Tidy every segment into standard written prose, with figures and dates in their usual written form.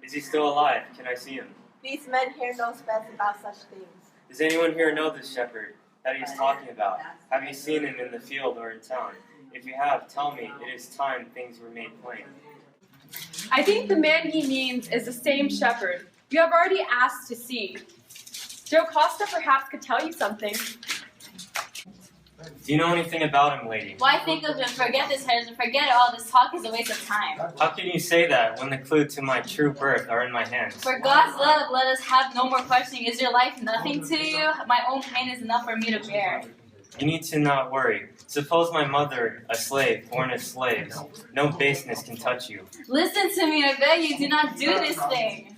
Is he still alive? Can I see him? These men here know best about such things. Does anyone here know this shepherd that he is talking about? Have you seen him in the field or in town? If you have, tell me. It is time things were made plain. I think the man he means is the same shepherd you have already asked to see. Joe Costa perhaps could tell you something. Do you know anything about him, lady? Why think of him? Forget this heritage. Forget all this talk is a waste of time. How can you say that when the clue to my true birth are in my hands? For God's love, let us have no more questioning. Is your life nothing to you? My own pain is enough for me to bear. You need to not worry. Suppose my mother, a slave, born of slaves. No baseness can touch you. Listen to me, I beg you, do not do this thing.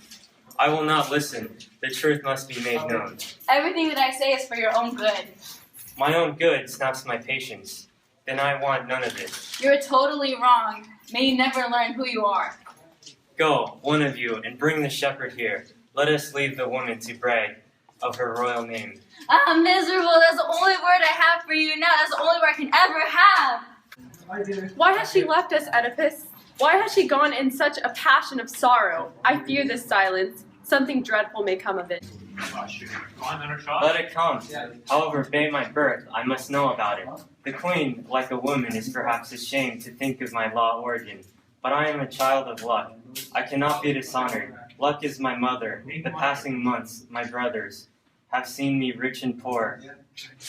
I will not listen. The truth must be made known. Everything that I say is for your own good. My own good snaps my patience. Then I want none of it. You're totally wrong. May you never learn who you are. Go, one of you, and bring the shepherd here. Let us leave the woman to brag of her royal name. I'm miserable. That's the only word I have for you now. That's the only word I can ever have. Why has she left us, Oedipus? Why has she gone in such a passion of sorrow? I fear this silence. Something dreadful may come of it. Let it come. However bad my birth, I must know about it. The queen, like a woman, is perhaps ashamed to think of my law origin. But I am a child of luck. I cannot be dishonored. Luck is my mother. The passing months, my brothers, have seen me rich and poor.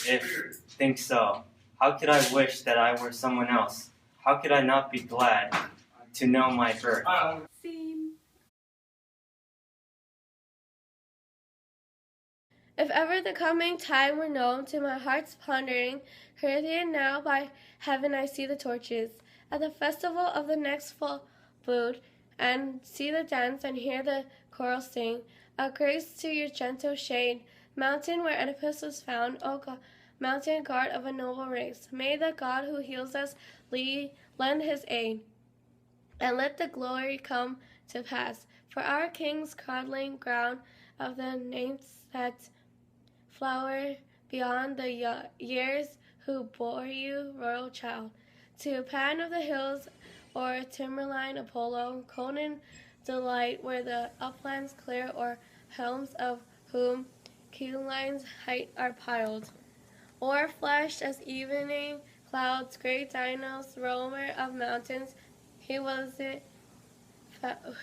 If think so, how could I wish that I were someone else? How could I not be glad to know my birth? If ever the coming time were known to my heart's pondering, hurried now by heaven I see the torches at the festival of the next full food, and see the dance and hear the choral sing. A grace to your gentle shade, mountain where Oedipus was found, O God, mountain guard of a noble race. May the God who heals us lend his aid, and let the glory come to pass. For our king's cradling ground of the nymphs that flower beyond the years who bore you, royal child. To Pan of the hills, or Timberline Apollo, Conan delight, where the uplands clear, or helms of whom Keeline's height are piled. Or flashed as evening clouds, great Dinos, roamer of mountains, he was it,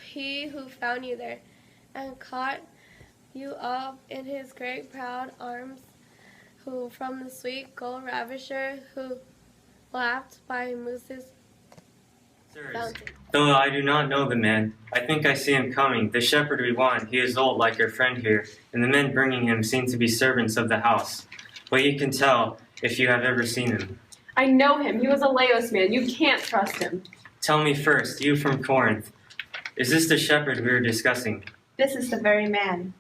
he who found you there, and caught you up in his great proud arms, who from the sweet gold ravisher, who laughed by Moose's fountain. Though I do not know the man, I think I see him coming. The shepherd we want, he is old like your friend here, and the men bringing him seem to be servants of the house. But you can tell if you have ever seen him. I know him. He was a Laos man. You can't trust him. Tell me first, you from Corinth, is this the shepherd we were discussing? This is the very man.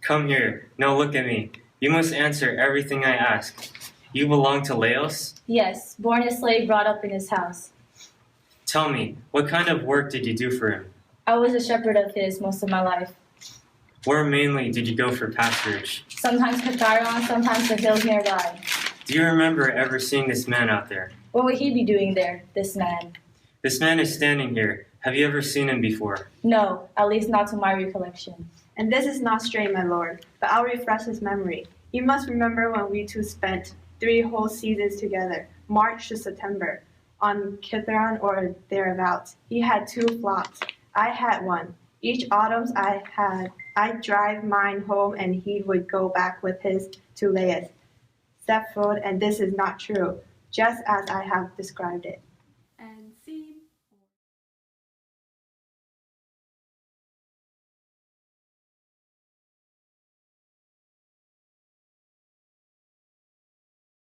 Come here. No, look at me. You must answer everything I ask. You belong to Laos? Yes, born a slave, brought up in his house. Tell me, what kind of work did you do for him? I was a shepherd of his most of my life. Where mainly did you go for pasturage? Sometimes Kataron, sometimes the hills nearby. Do you remember ever seeing this man out there? What would he be doing there, this man? This man is standing here. Have you ever seen him before? No, at least not to my recollection. And this is not strange, my lord, but I'll refresh his memory. You must remember when we two spent 3 whole seasons together, March to September, on Kithaeron or thereabouts. He had 2 flocks. I had 1. Each autumn I'd drive mine home and he would go back with his to Laius. Step forward, and this is not true, just as I have described it.